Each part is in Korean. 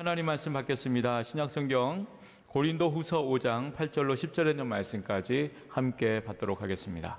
하나님 말씀 받겠습니다. 신약성경 고린도후서 5장 8절로 10절에 있는 말씀까지 함께 받도록 하겠습니다.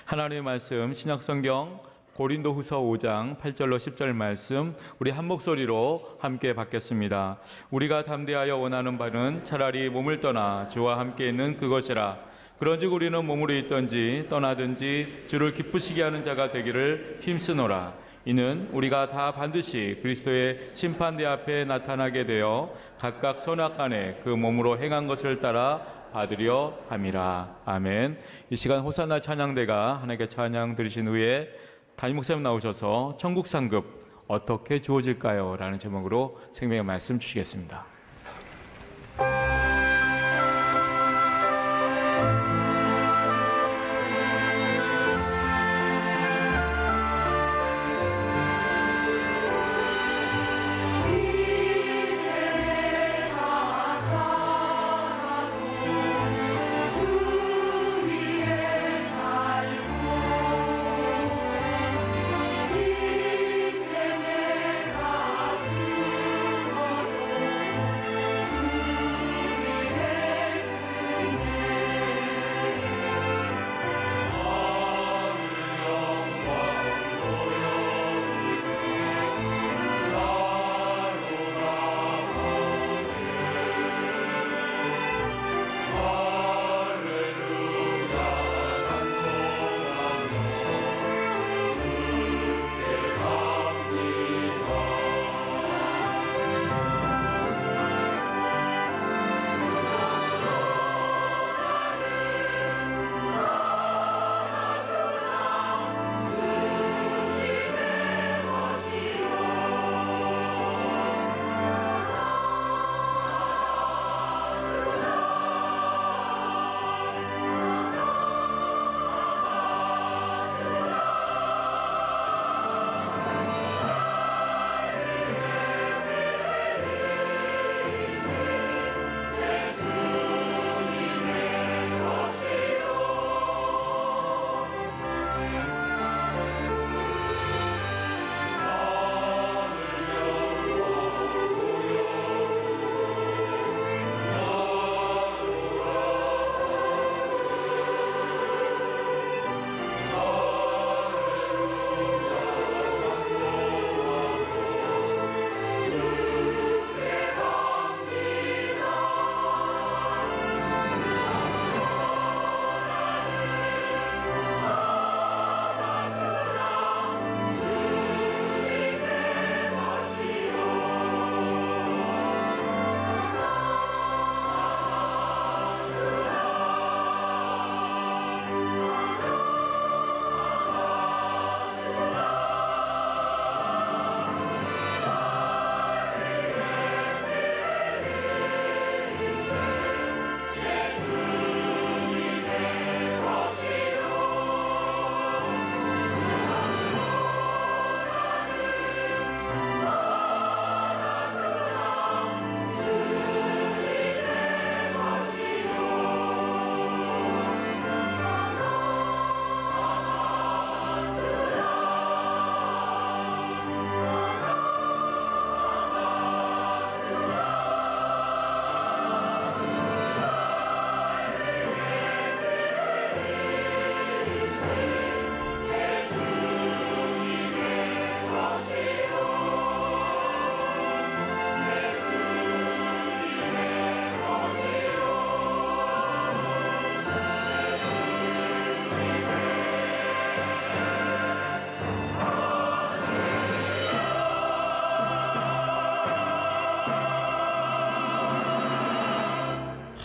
하나님의 말씀 신약성경 고린도후서 5장 8절로 10절 말씀 우리 한 목소리로 함께 받겠습니다. 우리가 담대하여 원하는 바는 차라리 몸을 떠나 주와 함께 있는 그것이라. 그런즉 우리는 몸으로 있든지 떠나든지 주를 기쁘시게 하는 자가 되기를 힘쓰노라. 이는 우리가 다 반드시 그리스도의 심판대 앞에 나타나게 되어 각각 선악간에 그 몸으로 행한 것을 따라 받으려 함이라. 아멘. 이 시간 호산나 찬양대가 하나님께 찬양 드리신 후에 담임 목사님 나오셔서 천국 상급 어떻게 주어질까요? 라는 제목으로 생명의 말씀 주시겠습니다.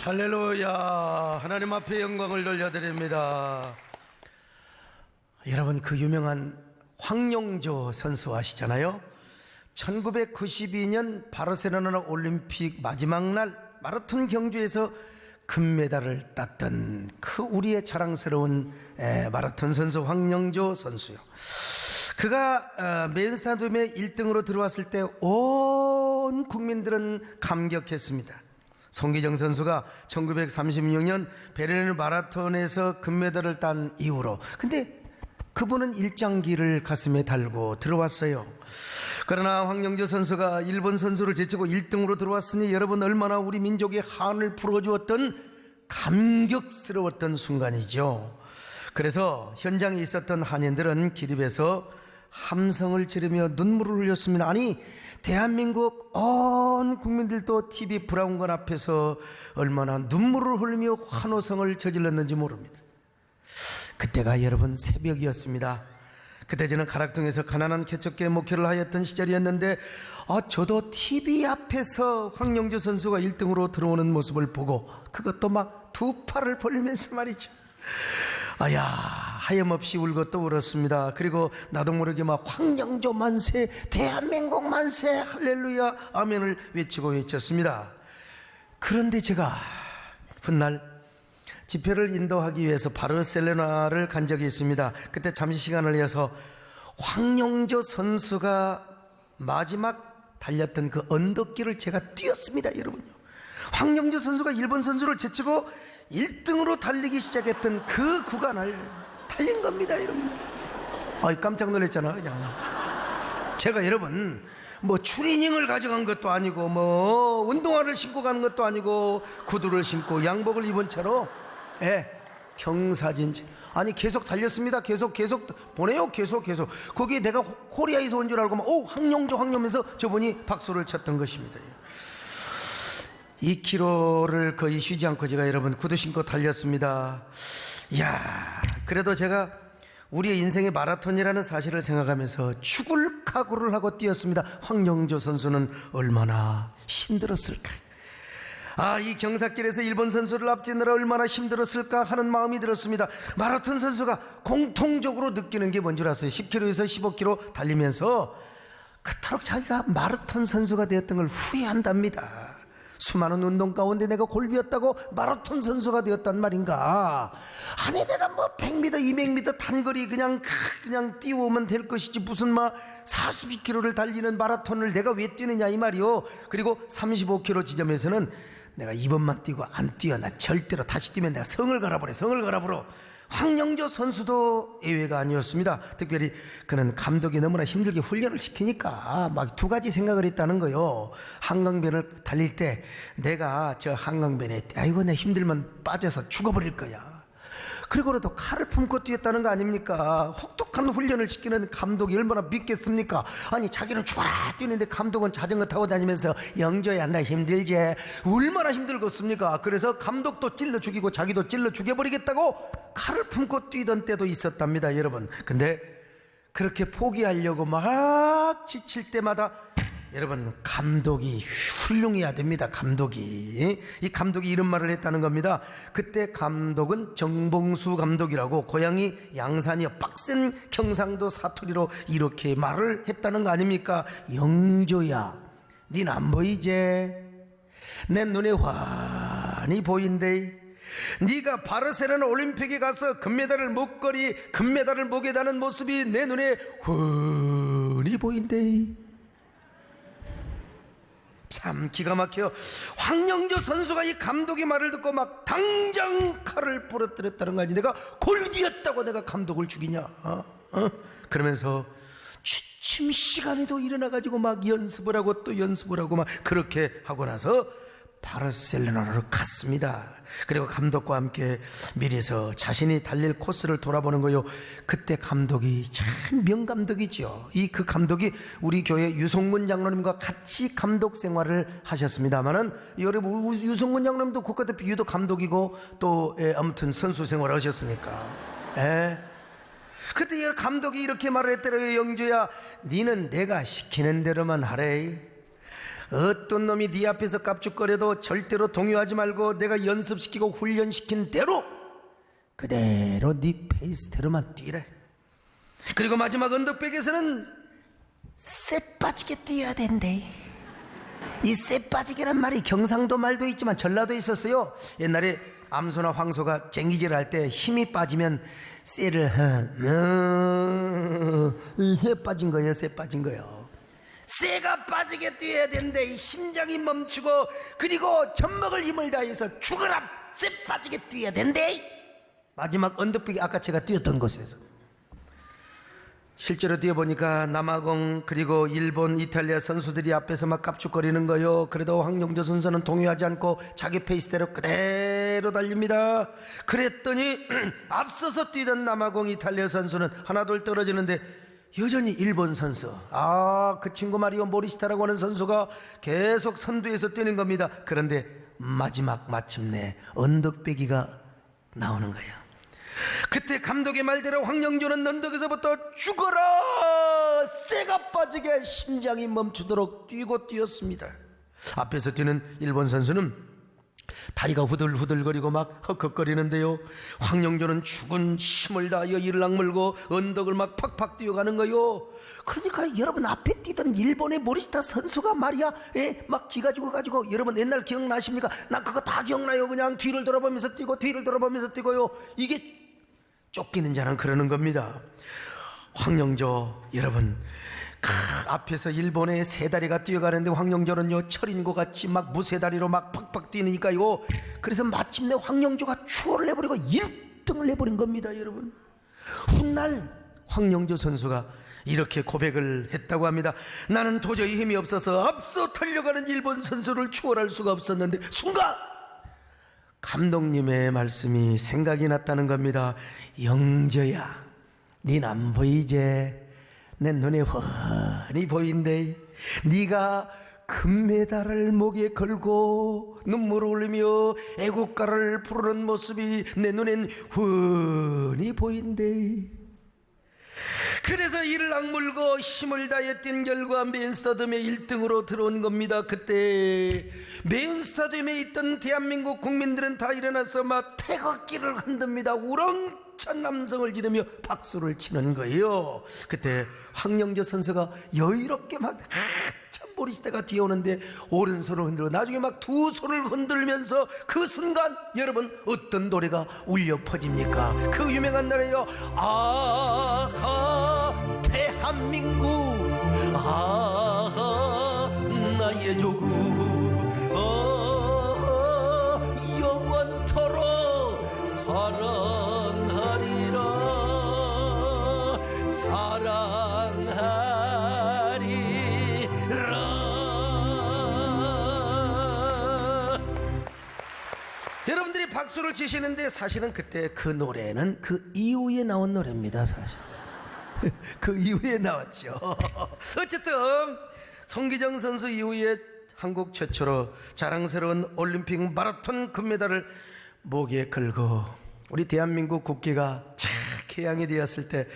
할렐루야. 하나님 앞에 영광을 돌려드립니다. 여러분, 그 유명한 황영조 선수 아시잖아요. 1992년 바르셀로나 올림픽 마지막 날 마라톤 경주에서 금메달을 땄던 그 우리의 자랑스러운 마라톤 선수 황영조 선수요. 그가 메인 스타디움에 1등으로 들어왔을 때 온 국민들은 감격했습니다. 송기정 선수가 1936년 베를린 마라톤에서 금메달을 딴 이후로, 근데 그분은 일장기를 가슴에 달고 들어왔어요. 그러나 황영조 선수가 일본 선수를 제치고 1등으로 들어왔으니 여러분 얼마나 우리 민족의 한을 풀어주었던 감격스러웠던 순간이죠. 그래서 현장에 있었던 한인들은 기립에서 함성을 지르며 눈물을 흘렸습니다. 아니 대한민국 온 국민들도 TV 브라운관 앞에서 얼마나 눈물을 흘리며 환호성을 저질렀는지 모릅니다. 그때가 여러분 새벽이었습니다. 그때 저는 가락동에서 가난한 개척교회 목회를 하였던 시절이었는데 저도 TV 앞에서 황영조 선수가 1등으로 들어오는 모습을 보고 그것도 막 두 팔을 벌리면서 말이죠. 하염없이 울고 또 울었습니다. 그리고 나도 모르게 막 황영조 만세, 대한민국 만세, 할렐루야, 아멘을 외쳤습니다. 그런데 제가 훗날 집회를 인도하기 위해서 바르셀로나를 간 적이 있습니다. 그때 잠시 시간을 내서 황영조 선수가 마지막 달렸던 그 언덕길을 제가 뛰었습니다, 여러분요. 황영조 선수가 일본 선수를 제치고 1등으로 달리기 시작했던 그 구간을 달린 겁니다, 여러분. 깜짝 놀랐잖아, 그냥. 제가 여러분, 추리닝을 가져간 것도 아니고, 운동화를 신고 간 것도 아니고, 구두를 신고 양복을 입은 채로, 경사진. 아니, 계속 달렸습니다. 계속 보내요, 계속. 거기에 내가 코리아에서 온 줄 알고, 황영조 하면서 저분이 박수를 쳤던 것입니다. 2km를 거의 쉬지 않고 제가 여러분 구두 신고 달렸습니다. 그래도 제가 우리의 인생의 마라톤이라는 사실을 생각하면서 죽을 각오를 하고 뛰었습니다. 황영조 선수는 얼마나 힘들었을까. 이 경사길에서 일본 선수를 앞지느라 얼마나 힘들었을까 하는 마음이 들었습니다. 마라톤 선수가 공통적으로 느끼는 게 뭔 줄 아세요? 10km에서 15km 달리면서 그토록 자기가 마라톤 선수가 되었던 걸 후회한답니다. 수많은 운동 가운데 내가 골비였다고 마라톤 선수가 되었단 말인가? 아니 내가 100m, 200m 단거리 그냥 뛰어오면 될 것이지 무슨 42km를 달리는 마라톤을 내가 왜 뛰느냐 이 말이요. 그리고 35km 지점에서는 내가 이번만 뛰고 안 뛰어. 나 절대로 다시 뛰면 내가 성을 갈아버려. 황영조 선수도 예외가 아니었습니다. 특별히 그는 감독이 너무나 힘들게 훈련을 시키니까 막 두 가지 생각을 했다는 거요. 한강변을 달릴 때 내가 저 한강변에 내 힘들면 빠져서 죽어버릴 거야. 그리고라도 칼을 품고 뛰었다는 거 아닙니까? 혹독한 훈련을 시키는 감독이 얼마나 믿겠습니까? 아니 자기는 죽어라 뛰는데 감독은 자전거 타고 다니면서 영조야 나 힘들지. 얼마나 힘들겠습니까? 그래서 감독도 찔러 죽이고 자기도 찔러 죽여버리겠다고 칼을 품고 뛰던 때도 있었답니다, 여러분. 근데 그렇게 포기하려고 막 지칠 때마다 여러분 감독이 훌륭해야 됩니다. 감독이 이 감독이 이런 말을 했다는 겁니다. 그때 감독은 정봉수 감독이라고 고향이 양산이요 빡센 경상도 사투리로 이렇게 말을 했다는 거 아닙니까? 영조야 닌 안 보이지? 내 눈에 환히 보인대. 네가 바르셀로나 올림픽에 가서 금메달을 목에 다는 모습이 내 눈에 훤히 보인대. 참 기가 막혀요. 황영조 선수가 이 감독의 말을 듣고 막 당장 칼을 부러뜨렸다는 거 아니. 내가 골비였다고 내가 감독을 죽이냐. 그러면서 취침 시간에도 일어나가지고 막 연습을 하고 또 연습을 하고 막 그렇게 하고 나서 바르셀로나로 갔습니다. 그리고 감독과 함께 미리서 자신이 달릴 코스를 돌아보는 거요. 그때 감독이 참 명감독이죠. 그 감독이 우리 교회 유성문 장로님과 같이 감독 생활을 하셨습니다만은 여러분 유성문 장로님도 국가대표 유도 감독이고 또 아무튼 선수 생활을 하셨으니까. 그때 감독이 이렇게 말을 했더래요. 영조야 니는 내가 시키는 대로만 하래. 어떤 놈이 네 앞에서 깝죽거려도 절대로 동요하지 말고 내가 연습시키고 훈련시킨 대로 그대로 네 페이스대로만 뛰래. 그리고 마지막 언덕백에서는 쎄 빠지게 뛰어야 된대. 이 쎄 빠지게란 말이 경상도 말도 있지만 전라도에 있었어요. 옛날에 암소나 황소가 쟁기질을 할 때 힘이 빠지면 쎄를 쎄 빠진 거예요. 쇠가 빠지게 뛰어야 되는데 이 심장이 멈추고 그리고 젖먹을 힘을 다해서 죽어라 쇠 빠지게 뛰어야 된대. 마지막 언덕백이 아까 제가 뛰었던 곳에서 실제로 뛰어보니까 남아공 그리고 일본, 이탈리아 선수들이 앞에서 막 깝죽거리는 거요. 그래도 황영조 선수는 동요하지 않고 자기 페이스대로 그대로 달립니다. 그랬더니 앞서서 뛰던 남아공, 이탈리아 선수는 하나둘 떨어지는데 여전히 일본 선수, 그 친구 마리오 모리시타라고 하는 선수가 계속 선두에서 뛰는 겁니다. 그런데 마침내 언덕배기가 나오는 거예요. 그때 감독의 말대로 황영조는 언덕에서부터 죽어라 쇠가 빠지게 심장이 멈추도록 뛰었습니다. 앞에서 뛰는 일본 선수는 다리가 후들후들거리고 막 헉헉거리는데요, 황영조는 죽은 힘을 다하여 이를 악물고 언덕을 막 팍팍 뛰어가는 거요. 그러니까 여러분, 앞에 뛰던 일본의 모리시타 선수가 말이야, 막 기가 죽어가지고, 여러분 옛날 기억나십니까? 난 그거 다 기억나요. 그냥 뒤를 돌아보면서 뛰고 뒤를 돌아보면서 뛰고요. 이게 쫓기는 자는 그러는 겁니다. 황영조 여러분, 앞에서 일본의 세 다리가 뛰어가는데 황영조는요 철인고 같이 막 무쇠다리로 막 팍팍 뛰니까요. 그래서 마침내 황영조가 추월을 해버리고 1등을 해버린 겁니다. 여러분, 훗날 황영조 선수가 이렇게 고백을 했다고 합니다. 나는 도저히 힘이 없어서 앞서 달려가는 일본 선수를 추월할 수가 없었는데 순간 감독님의 말씀이 생각이 났다는 겁니다. 영조야, 닌 안 보이지? 내 눈에 훤히 보인대. 네가 금메달을 목에 걸고 눈물을 흘리며 애국가를 부르는 모습이 내 눈엔 훤히 보인대. 그래서 이를 악물고 힘을 다해 뛴 결과 메인스타디움에 1등으로 들어온 겁니다. 그때 메인스타디움에 있던 대한민국 국민들은 다 일어나서 막 태극기를 흔듭니다. 우렁찬 남성을 지르며 박수를 치는 거예요. 그때 황영조 선수가 여유롭게 막 참 모리시타가 뒤에 오는데 오른손을 흔들고 나중에 막 두 손을 흔들면서 그 순간 여러분 어떤 노래가 울려 퍼집니까? 그 유명한 노래요. 아하 대한민국, 아하 나의 조국, 영원토록 사랑하리라, 여러분들이 박수를 치시는데 사실은 그때 그 노래는 그 이후에 나온 노래입니다. 사실 그 이후에 나왔죠. 어쨌든 송기정 선수 이후에 한국 최초로 자랑스러운 올림픽 마라톤 금메달을 목에 걸고 우리 대한민국 국기가 착 개양이 되었을 때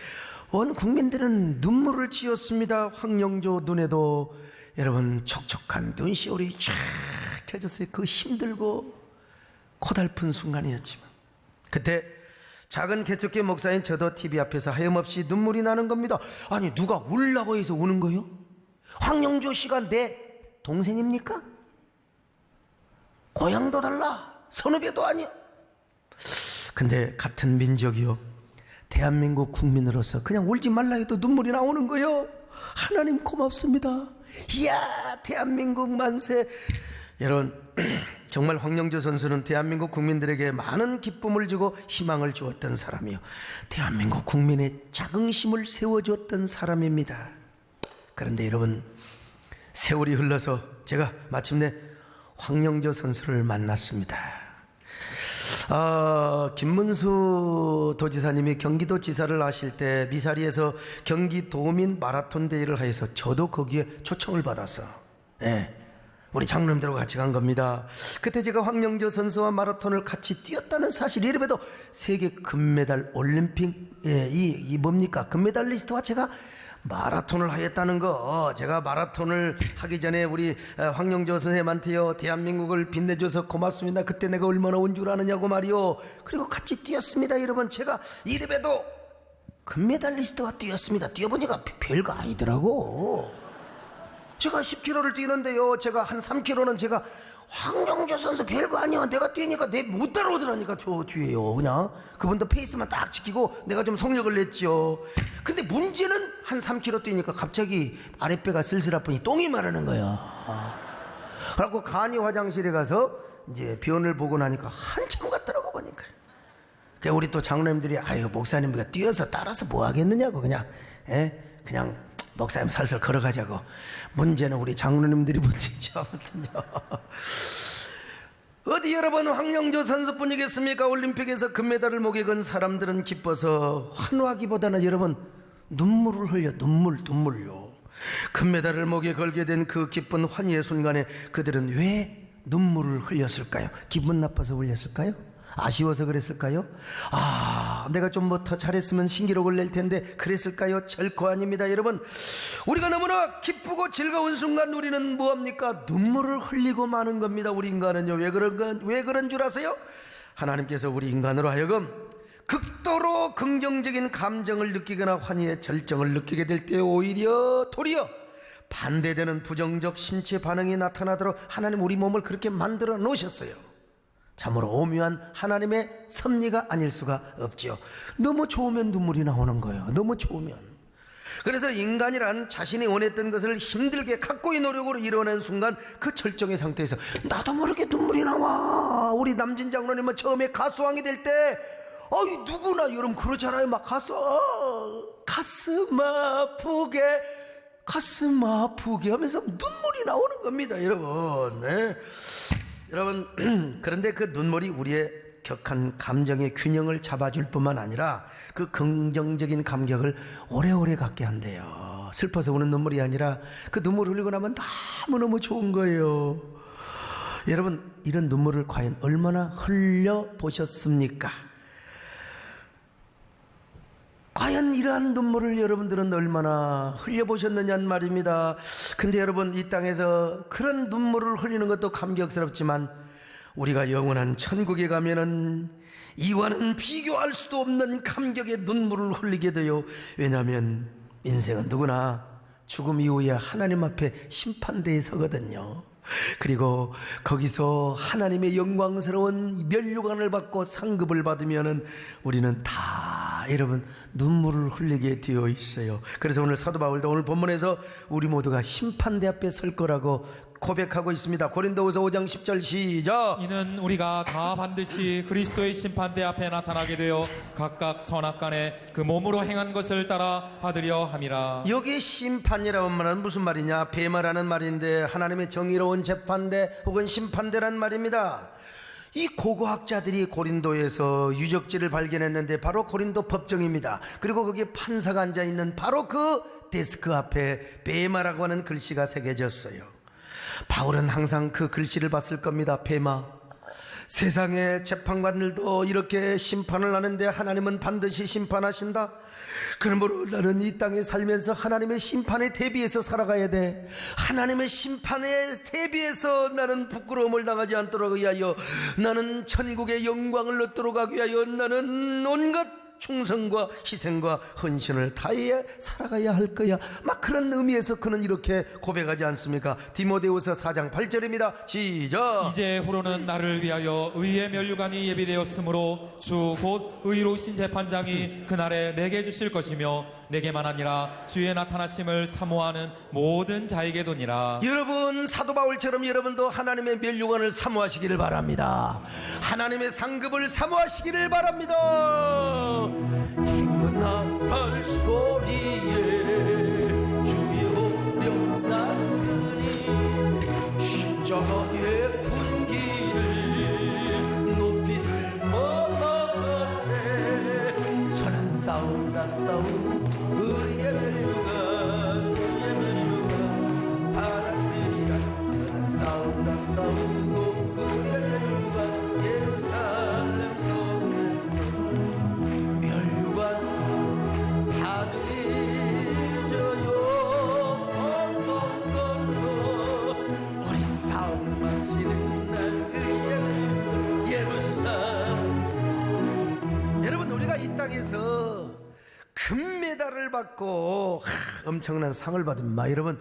온 국민들은 눈물을 지었습니다. 황영조 눈에도 여러분 촉촉한 눈시울이 쫙 켜졌어요. 그 힘들고 고달픈 순간이었지만 그때 작은 개척교 목사인 저도 TV 앞에서 하염없이 눈물이 나는 겁니다. 아니 누가 울라고 해서 우는 거요? 황영조 씨가 내 동생입니까? 고향도 달라, 선후배도 아니야. 근데 같은 민족이요, 대한민국 국민으로서 그냥 울지 말라 해도 눈물이 나오는 거요. 하나님 고맙습니다. 이야 대한민국 만세. 여러분 정말 황영조 선수는 대한민국 국민들에게 많은 기쁨을 주고 희망을 주었던 사람이요, 대한민국 국민의 자긍심을 세워주었던 사람입니다. 그런데 여러분 세월이 흘러서 제가 마침내 황영조 선수를 만났습니다. 김문수 도지사님이 경기도지사를 하실 때 미사리에서 경기도민 마라톤 대회를 하여서 저도 거기에 초청을 받았어. 우리 장로님들하고 같이 간 겁니다. 그때 제가 황영조 선수와 마라톤을 같이 뛰었다는 사실, 이름에도 세계 금메달 올림픽 이 뭡니까 금메달리스트와 제가 마라톤을 하였다는 거, 제가 마라톤을 하기 전에 우리 황영조 선생님한테요, 대한민국을 빛내줘서 고맙습니다, 그때 내가 얼마나 온 줄 아느냐고 말이요. 그리고 같이 뛰었습니다. 여러분 제가 이름에도 금메달리스트와 뛰었습니다. 뛰어보니까 별거 아니더라고. 제가 10km를 뛰는데요, 제가 한 3km는 제가 황영조 선수 별거 아니야, 내가 뛰니까 내 못 따라오더라니까. 저 뒤에요. 그냥 그분도 페이스만 딱 지키고 내가 좀 속력을 냈죠. 근데 문제는 한 3km 뛰니까 갑자기 아랫배가 슬슬 아프니 똥이 마르는 거야. 그래갖고 간이 화장실에 가서 이제 변을 보고 나니까 한참 갔더라고 보니까. 우리 또 장로님들이 아유 목사님 우리가 뛰어서 따라서 뭐 하겠느냐고 그냥 목사님 살살 걸어가자고. 문제는 우리 장로님들이 문제죠. 아무튼요. 어디 여러분 황영조 선수뿐이겠습니까? 올림픽에서 금메달을 목에 건 사람들은 기뻐서 환호하기보다는 여러분 눈물을 흘려. 눈물요. 금메달을 목에 걸게 된 그 기쁜 환희의 순간에 그들은 왜 눈물을 흘렸을까요? 기분 나빠서 흘렸을까요? 아쉬워서 그랬을까요? 내가 좀 뭐 더 잘했으면 신기록을 낼 텐데 그랬을까요? 절코 아닙니다. 여러분, 우리가 너무나 기쁘고 즐거운 순간 우리는 뭐합니까? 눈물을 흘리고 마는 겁니다. 우리 인간은요. 왜 그런 줄 아세요? 하나님께서 우리 인간으로 하여금 극도로 긍정적인 감정을 느끼거나 환희의 절정을 느끼게 될 때 도리어 반대되는 부정적 신체 반응이 나타나도록 하나님 우리 몸을 그렇게 만들어 놓으셨어요. 참으로 오묘한 하나님의 섭리가 아닐 수가 없지요. 너무 좋으면 눈물이 나오는 거예요. 너무 좋으면. 그래서 인간이란 자신이 원했던 것을 힘들게 각고의 노력으로 이뤄낸 순간 그 절정의 상태에서 나도 모르게 눈물이 나와. 우리 남진 장로님은 처음에 가수왕이 될 때 누구나 여러분 그러잖아요. 막 가수 가슴 아프게 하면서 눈물이 나오는 겁니다. 여러분. 여러분, 그런데 그 눈물이 우리의 격한 감정의 균형을 잡아줄 뿐만 아니라 그 긍정적인 감격을 오래오래 갖게 한대요. 슬퍼서 우는 눈물이 아니라 그 눈물 흘리고 나면 너무너무 좋은 거예요. 여러분, 이런 눈물을 과연 얼마나 흘려보셨습니까? 과연 이러한 눈물을 여러분들은 얼마나 흘려보셨느냐는 말입니다. 근데 여러분, 이 땅에서 그런 눈물을 흘리는 것도 감격스럽지만 우리가 영원한 천국에 가면은 이와는 비교할 수도 없는 감격의 눈물을 흘리게 돼요. 왜냐하면 인생은 누구나 죽음 이후에 하나님 앞에 심판대에 서거든요. 그리고 거기서 하나님의 영광스러운 면류관을 받고 상급을 받으면은 우리는 다 여러분 눈물을 흘리게 되어 있어요. 그래서 오늘 사도 바울도 오늘 본문에서 우리 모두가 심판대 앞에 설 거라고 고백하고 있습니다. 고린도후서 5장 10절 시작. 이는 우리가 다 반드시 그리스도의 심판대 앞에 나타나게 되어 각각 선악간에 그 몸으로 행한 것을 따라 받으려 함이라. 여기 심판이라는 말은 무슨 말이냐? 폐마라는 말인데 하나님의 정의로운 재판대 혹은 심판대란 말입니다. 이 고고학자들이 고린도에서 유적지를 발견했는데 바로 고린도 법정입니다. 그리고 거기에 판사가 앉아있는 바로 그 데스크 앞에 폐마라고 하는 글씨가 새겨졌어요. 바울은 항상 그 글씨를 봤을 겁니다. 폐마. 세상의 재판관들도 이렇게 심판을 하는데 하나님은 반드시 심판하신다. 그러므로 나는 이 땅에 살면서 하나님의 심판에 대비해서 살아가야 돼. 하나님의 심판에 대비해서 나는 부끄러움을 당하지 않도록 위하여, 나는 천국의 영광을 얻도록 하기 위하여 나는 온갖 충성과 희생과 헌신을 다해 살아가야 할 거야. 막 그런 의미에서 그는 이렇게 고백하지 않습니까? 디모데후서 4장 8절입니다. 시작. 이제 후로는 나를 위하여 의의 면류관이 예비되었으므로 주 곧 의로우신 재판장이 그날에 내게 주실 것이며 내게만 아니라 주의 나타나심을 사모하는 모든 자에게도니라. 여러분, 사도 바울처럼 여러분도 하나님의 면류관을 사모하시기를 바랍니다. 하나님의 상급을 사모하시기를 바랍니다. 행문할 소리에 주의 오병 났으니 십자가의 군기를 높이 들어세 선한 싸움 다 싸움 의의 멸류관 받았으리라. 선한 싸움 다 싸우고 의의 멸류관 예루살렘 성에서 멸류관 받으리저요. 우리 싸움 마치는 날 의의 예루살렘. 여러분, 우리가 이 땅에서 금메달을 받고 엄청난 상을 받으면 여러분,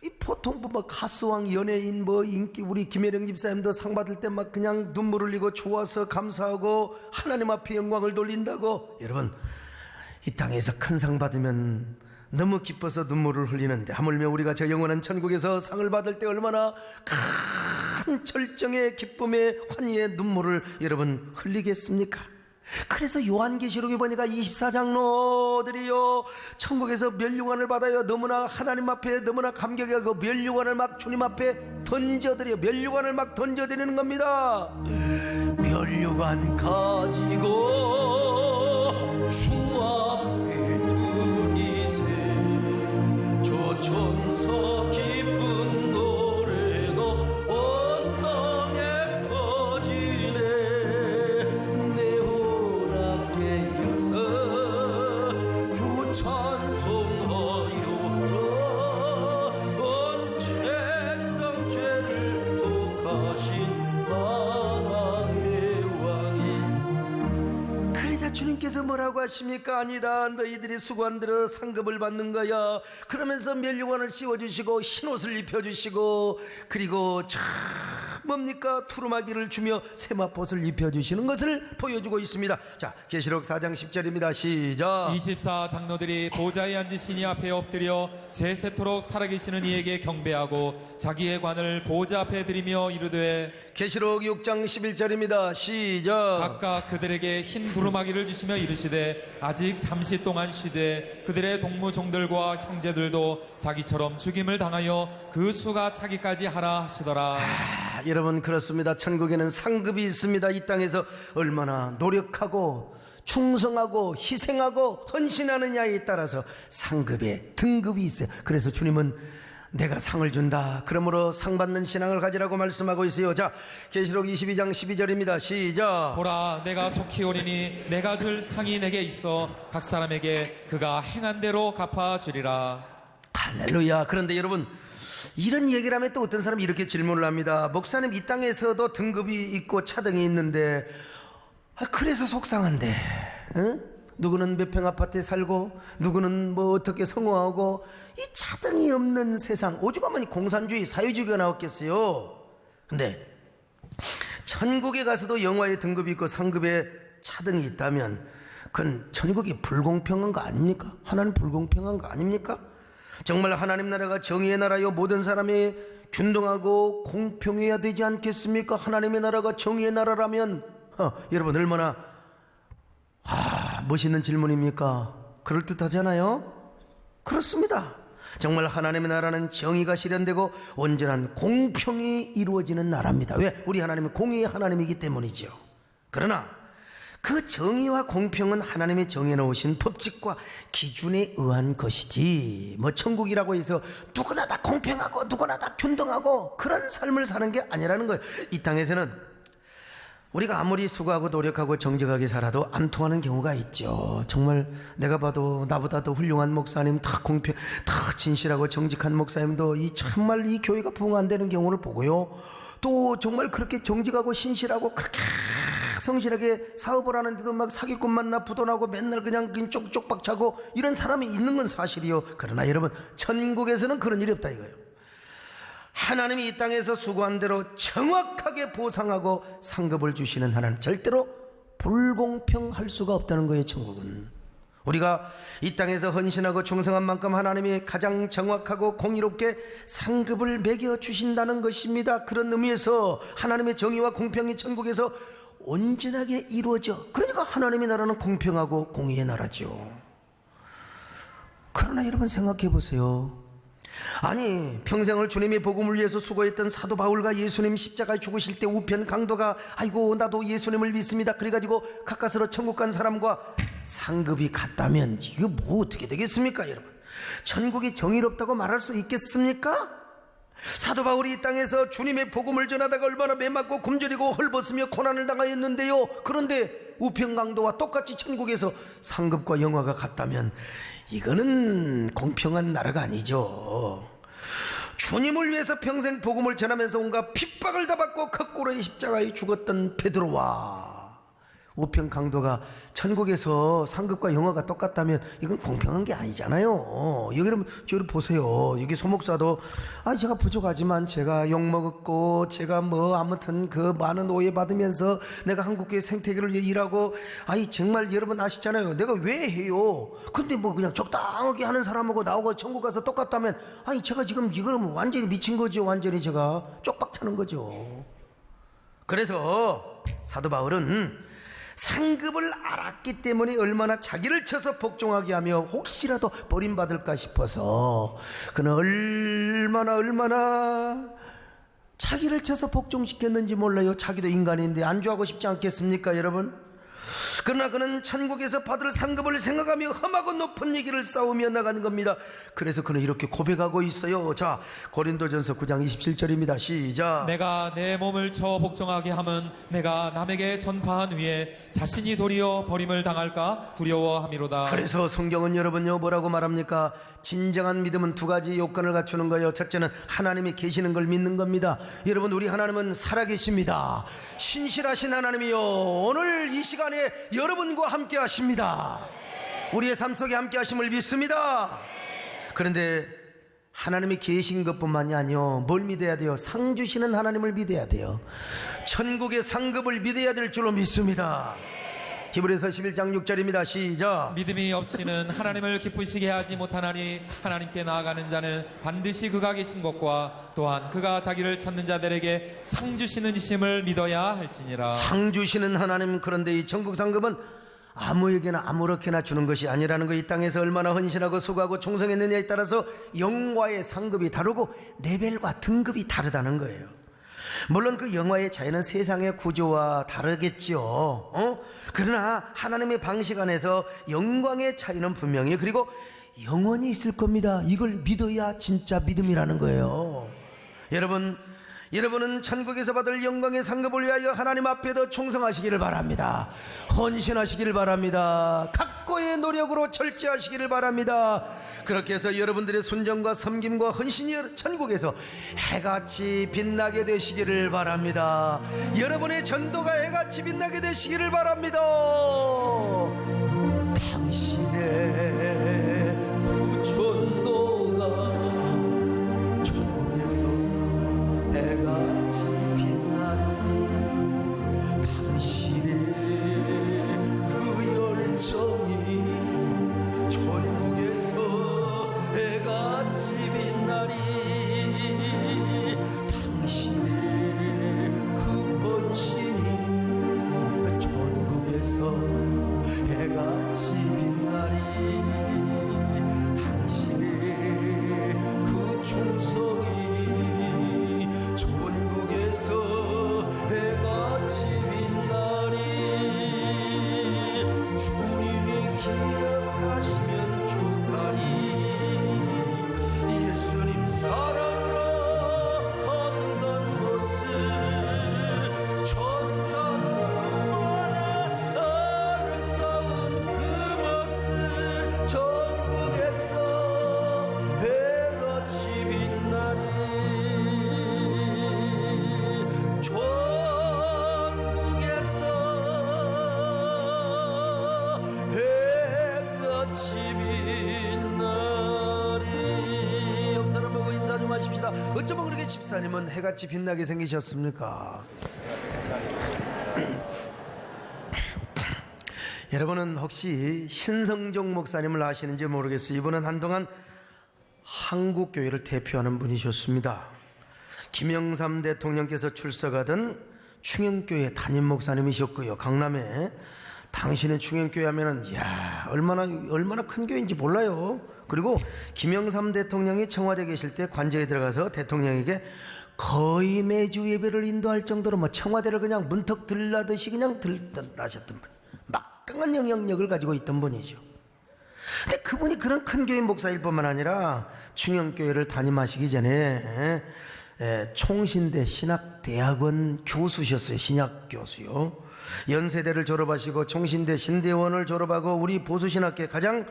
이 보통 뭐 가수왕, 연예인, 뭐 인기, 우리 김혜령 집사님도 상 받을 때 막 그냥 눈물 흘리고 좋아서 감사하고 하나님 앞에 영광을 돌린다고. 여러분, 이 땅에서 큰 상 받으면 너무 기뻐서 눈물을 흘리는데 하물며 우리가 저 영원한 천국에서 상을 받을 때 얼마나 큰 절정의 기쁨의 환희의 눈물을 여러분 흘리겠습니까? 그래서 요한계시록에 보니까 24장로들이요 천국에서 멸류관을 받아요. 너무나 하나님 앞에 너무나 감격해 그 멸류관을 막 주님 앞에 던져드려요. 멸류관을 막 던져드리는 겁니다. 멸류관 가지고 주 앞에 드리세 조천서 기쁜 노래도 온 땅에 퍼지네 내 허락에 이어서 주 찬송하여 온 책상 죄를 속하신 만왕의 왕이. 그러자 주님께서 뭐라고 하십니까? 아니다, 너희들이 수고한 대로 상급을 받는 거야. 그러면서 멸류관을 씌워주시고 흰옷을 입혀주시고 그리고 참 뭡니까? 두루마기를 주며 세마포를 입혀주시는 것을 보여주고 있습니다. 자, 계시록 4장 10절입니다. 시작. 24장로들이 보좌에 앉으신 이 앞에 엎드려 세세토록 살아계시는 이에게 경배하고 자기의 관을 보좌 앞에 드리며 이르되 계시록 6장 11절입니다. 시작. 각각 그들에게 흰 두루마기를 주시며 이르시되 아직 잠시 동안 쉬되 그들의 동무종들과 형제들도 자기처럼 죽임을 당하여 그 수가 차기까지 하라 하시더라. 여러분 그렇습니다. 천국에는 상급이 있습니다. 이 땅에서 얼마나 노력하고 충성하고 희생하고 헌신하느냐에 따라서 상급의 등급이 있어요. 그래서 주님은 내가 상을 준다. 그러므로 상 받는 신앙을 가지라고 말씀하고 있어요. 자, 계시록 22장 12절입니다. 시작. 보라, 내가 속히 오리니 내가 줄 상이 내게 있어 각 사람에게 그가 행한 대로 갚아주리라. 할렐루야. 그런데 여러분 이런 얘기를 하면 또 어떤 사람이 이렇게 질문을 합니다. 목사님, 이 땅에서도 등급이 있고 차등이 있는데 그래서 속상한데 누구는 몇 평 아파트에 살고 누구는 뭐 어떻게 성공하고 이 차등이 없는 세상, 오죽하면 공산주의 사회주의가 나왔겠어요. 근데 천국에 가서도 영화의 등급이 있고 상급의 차등이 있다면 그건 천국이 불공평한 거 아닙니까? 하나님 불공평한 거 아닙니까? 정말 하나님 나라가 정의의 나라요 모든 사람이 균등하고 공평해야 되지 않겠습니까? 하나님의 나라가 정의의 나라라면 여러분 얼마나 멋있는 질문입니까? 그럴듯하잖아요? 그렇습니다. 정말 하나님의 나라는 정의가 실현되고 온전한 공평이 이루어지는 나라입니다. 왜? 우리 하나님은 공의의 하나님이기 때문이죠. 그러나 그 정의와 공평은 하나님의 정해놓으신 법칙과 기준에 의한 것이지 뭐 천국이라고 해서 누구나 다 공평하고 누구나 다 균등하고 그런 삶을 사는 게 아니라는 거예요. 이 땅에서는 우리가 아무리 수고하고 노력하고 정직하게 살아도 안 통하는 경우가 있죠. 정말 내가 봐도 나보다 더 훌륭한 목사님, 다 공평, 다 진실하고 정직한 목사님도 정말 이 교회가 부흥 안 되는 경우를 보고요. 또 정말 그렇게 정직하고 신실하고 그렇게 성실하게 사업을 하는데도 막 사기꾼 만나 부도나고 맨날 그냥 쪽쪽 차고 이런 사람이 있는 건 사실이요. 그러나 여러분 천국에서는 그런 일이 없다 이거예요. 하나님이 이 땅에서 수고한 대로 정확하게 보상하고 상급을 주시는 하나님, 절대로 불공평할 수가 없다는 거예요. 천국은 우리가 이 땅에서 헌신하고 충성한 만큼 하나님이 가장 정확하고 공의롭게 상급을 매겨주신다는 것입니다. 그런 의미에서 하나님의 정의와 공평이 천국에서 온전하게 이루어져, 그러니까 하나님의 나라는 공평하고 공의의 나라죠. 그러나 여러분 생각해 보세요. 아니 평생을 주님의 복음을 위해서 수고했던 사도 바울과 예수님 십자가에 죽으실 때 우편 강도가 아이고 나도 예수님을 믿습니다 그래가지고 가까스로 천국 간 사람과 상급이 같다면 이거 뭐 어떻게 되겠습니까? 여러분 천국이 정의롭다고 말할 수 있겠습니까? 사도 바울이 이 땅에서 주님의 복음을 전하다가 얼마나 매맞고 굶주리고 헐벗으며 고난을 당하였는데요. 그런데 우편 강도와 똑같이 천국에서 상급과 영화가 같다면 이거는 공평한 나라가 아니죠. 주님을 위해서 평생 복음을 전하면서 온갖 핍박을 다 받고 거꾸로 십자가에 죽었던 베드로와 우편 강도가 천국에서 상급과 영화가 똑같다면 이건 공평한 게 아니잖아요. 여러분 저를 보세요. 여기 소목사도 제가 부족하지만 제가 욕먹었고 제가 뭐 아무튼 그 많은 오해받으면서 내가 한국교회 생태계를 일하고 정말 여러분 아시잖아요. 내가 왜 해요? 근데 뭐 그냥 적당하게 하는 사람하고 나오고 천국 가서 똑같다면 제가 지금 이거는 완전히 미친 거죠. 완전히 제가 쪽박 차는 거죠. 그래서 사도 바울은 상급을 알았기 때문에 얼마나 자기를 쳐서 복종하게 하며 혹시라도 버림받을까 싶어서 그는 얼마나 자기를 쳐서 복종시켰는지 몰라요. 자기도 인간인데 안주하고 싶지 않겠습니까, 여러분? 그러나 그는 천국에서 받을 상급을 생각하며 험하고 높은 얘기를 싸우며 나가는 겁니다. 그래서 그는 이렇게 고백하고 있어요. 자, 고린도전서 9장 27절입니다. 시작. 내가 내 몸을 쳐 복종하게 함은 내가 남에게 전파한 후에 자신이 도리어 버림을 당할까 두려워함이로다. 그래서 성경은 여러분요 뭐라고 말합니까? 진정한 믿음은 두 가지 요건을 갖추는 거예요. 첫째는 하나님이 계시는 걸 믿는 겁니다. 여러분, 우리 하나님은 살아계십니다. 신실하신 하나님이요, 오늘 이 시간에 여러분과 함께 하십니다. 우리의 삶 속에 함께 하심을 믿습니다. 그런데 하나님이 계신 것뿐만이 아니요, 뭘 믿어야 돼요? 상 주시는 하나님을 믿어야 돼요. 천국의 상급을 믿어야 될 줄로 믿습니다. 히브리서 11장 6절입니다. 시작. 믿음이 없이는 하나님을 기쁘시게 하지 못하나니 하나님께 나아가는 자는 반드시 그가 계신 것과 또한 그가 자기를 찾는 자들에게 상 주시는 이심을 믿어야 할지니라. 상 주시는 하나님, 그런데 이 천국 상급은 아무에게나 아무렇게나 주는 것이 아니라는 거. 이 땅에서 얼마나 헌신하고 수고하고 충성했느냐에 따라서 영과의 상급이 다르고 레벨과 등급이 다르다는 거예요. 물론 그 영화의 자연은 세상의 구조와 다르겠지요. 그러나 하나님의 방식 안에서 영광의 차이는 분명히, 그리고 영원히 있을 겁니다. 이걸 믿어야 진짜 믿음이라는 거예요. 여러분은 천국에서 받을 영광의 상급을 위하여 하나님 앞에 더 충성하시기를 바랍니다. 헌신하시기를 바랍니다. 각고의 노력으로 철저하시기를 바랍니다. 그렇게 해서 여러분들의 순정과 섬김과 헌신이 천국에서 해같이 빛나게 되시기를 바랍니다. 여러분의 전도가 해같이 빛나게 되시기를 바랍니다. 당신의 부전도가 천국에서 해같이 빛나리. 당신의 그 열정이 천국에서 해같이 빛나리. 당신의 그 헌신이 천국에서 해같이 빛나리. 당신의 그 충성이 천국에서 해같이 빛나리. 주님이 기억하시면 좋다리. 예수님 사랑으로 거듭난 모습, 천사들만한 아름다운 그 모습, 천국에서 해같이 빛나리. 천국에서 해같이 빛나리. 옆 사람 보고 인사 좀 하십시다. 어쩌면 그렇게 집사님은 해같이 빛나게 생기셨습니까? 여러분은 혹시 신성종 목사님을 아시는지 모르겠어요. 이분은 한동안 한국교회를 대표하는 분이셨습니다. 김영삼 대통령께서 출석하던 충영교회 담임 목사님이셨고요. 강남에. 당신은 충영교회 하면은 얼마나 큰 교회인지 몰라요. 그리고 김영삼 대통령이 청와대에 계실 때 관저에 들어가서 대통령에게 거의 매주 예배를 인도할 정도로 청와대를 그냥 문턱 들라듯이 그냥 들나셨던 분, 막강한 영향력을 가지고 있던 분이죠. 근데 그분이 그런 큰 교회 목사일 뿐만 아니라 충영교회를 담임하시기 전에 총신대 신학대학원 교수셨어요. 신학교수요. 연세대를 졸업하시고 총신대 신대원을 졸업하고 우리 보수신학계 가장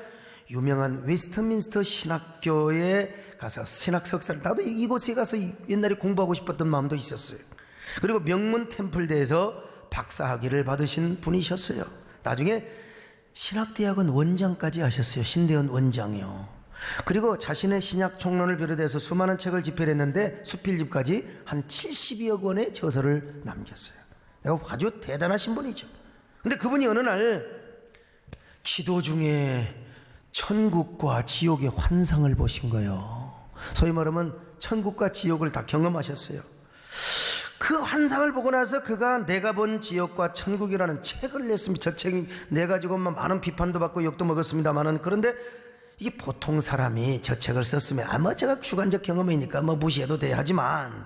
유명한 웨스트민스터 신학교에 가서 신학 석사를, 나도 이곳에 가서 옛날에 공부하고 싶었던 마음도 있었어요. 그리고 명문 템플대에서 박사학위를 받으신 분이셨어요. 나중에 신학대학원 원장까지 하셨어요. 신대원 원장이요. 그리고 자신의 신약 총론을 비롯해서 수많은 책을 집필했는데 수필집까지 한 70여억 원의 저서를 남겼어요. 내가 아주 대단하신 분이죠. 근데 그분이 어느 날 기도 중에 천국과 지옥의 환상을 보신 거예요. 소위 말하면 천국과 지옥을 다 경험하셨어요. 그 환상을 보고 나서 그가 내가 본 지옥과 천국이라는 책을 냈습니다. 저 책이 내가지고 많은 비판도 받고 욕도 먹었습니다만은, 그런데 이게 보통 사람이 저 책을 썼으면 아마 제가 주관적 경험이니까 무시해도 돼. 하지만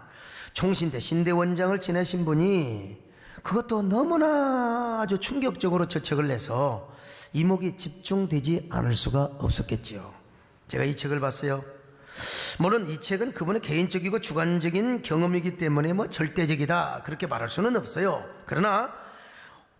총신대 신대원장을 지내신 분이 그것도 너무나 아주 충격적으로 저 책을 내서 이목이 집중되지 않을 수가 없었겠지요. 제가 이 책을 봤어요. 물론 이 책은 그분의 개인적이고 주관적인 경험이기 때문에 절대적이다 그렇게 말할 수는 없어요. 그러나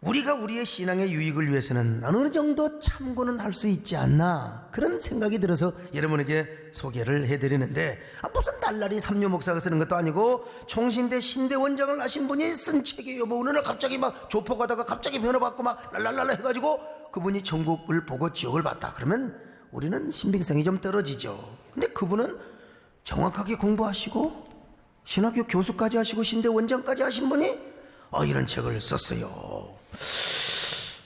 우리가 우리의 신앙의 유익을 위해서는 어느 정도 참고는 할 수 있지 않나, 그런 생각이 들어서 여러분에게 소개를 해드리는데, 무슨 달라리 삼류 목사가 쓰는 것도 아니고 총신대 신대원장을 하신 분이 쓴 책이에요. 어느 날 갑자기 조폭 가다가 갑자기 변호받고 랄랄랄라 해가지고 그분이 천국을 보고 지옥을 봤다 그러면 우리는 신빙성이 좀 떨어지죠. 근데 그분은 정확하게 공부하시고 신학교 교수까지 하시고 신대원장까지 하신 분이 이런 책을 썼어요.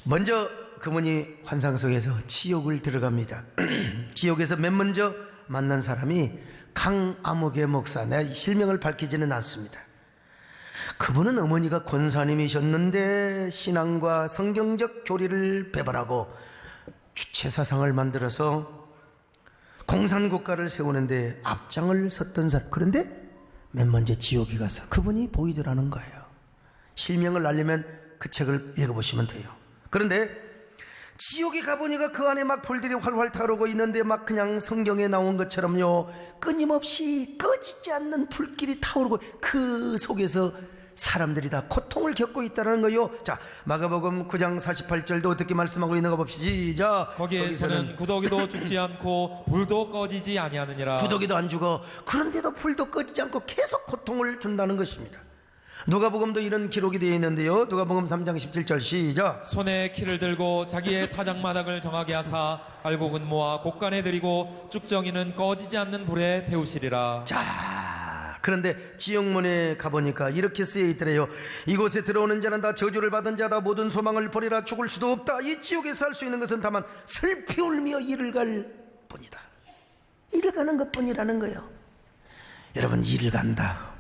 먼저 그분이 환상 속에서 지옥을 들어갑니다. 지옥에서 맨 먼저 만난 사람이 강아무개 목사, 내 실명을 밝히지는 않습니다. 그분은 어머니가 권사님이셨는데 신앙과 성경적 교리를 배반하고 주체사상을 만들어서 공산국가를 세우는데 앞장을 섰던 사람. 그런데 맨 먼저 지옥에 가서 그분이 보이더라는 거예요. 실명을 알려면 그 책을 읽어보시면 돼요. 그런데 지옥에 가보니까 그 안에 불들이 활활 타오르고 있는데 그냥 성경에 나온 것처럼요, 끊임없이 꺼지지 않는 불길이 타오르고 그 속에서 사람들이 다 고통을 겪고 있다는 거요. 자, 마가복음 9장 48절도 어떻게 말씀하고 있는가 봅시다. 거기에서는 구더기도 죽지 않고 불도 꺼지지 아니하느니라. 구더기도 안 죽어. 그런데도 불도 꺼지지 않고 계속 고통을 준다는 것입니다. 누가복음도 이런 기록이 되어 있는데요. 누가복음 3장 17절 시작. 손에 키를 들고 자기의 타작마당을 정하게 하사 알곡은 모아 곡간에 들이고 쭉정이는 꺼지지 않는 불에 데우시리라. 자, 그런데 지옥문에 가보니까 이렇게 쓰여 있더래요. 이곳에 들어오는 자는 다 저주를 받은 자다. 모든 소망을 버리라. 죽을 수도 없다. 이 지옥에서 할 수 있는 것은 다만 슬피 울며 이를 갈 뿐이다. 이를 가는 것뿐이라는 거예요. 여러분, 이를 간다.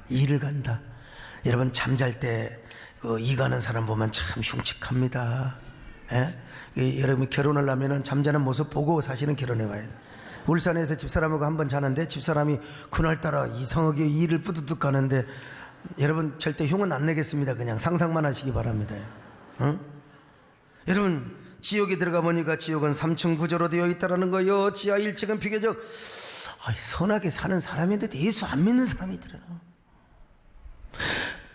여러분, 잠잘 때 이 가는 사람 보면 참 흉측합니다. 여러분, 결혼을 하면은 잠자는 모습 보고 사실은 결혼해 봐야 돼요. 울산에서 집사람하고 한번 자는데 집사람이 그날따라 이상하게 이를 뿌듯 가는데, 여러분 절대 흉은 안 내겠습니다. 그냥 상상만 하시기 바랍니다. 여러분, 지옥에 들어가 보니까 지옥은 3층 구조로 되어 있다는 거예요. 지하 1층은 비교적 선하게 사는 사람인데 예수 안 믿는 사람이 있더라.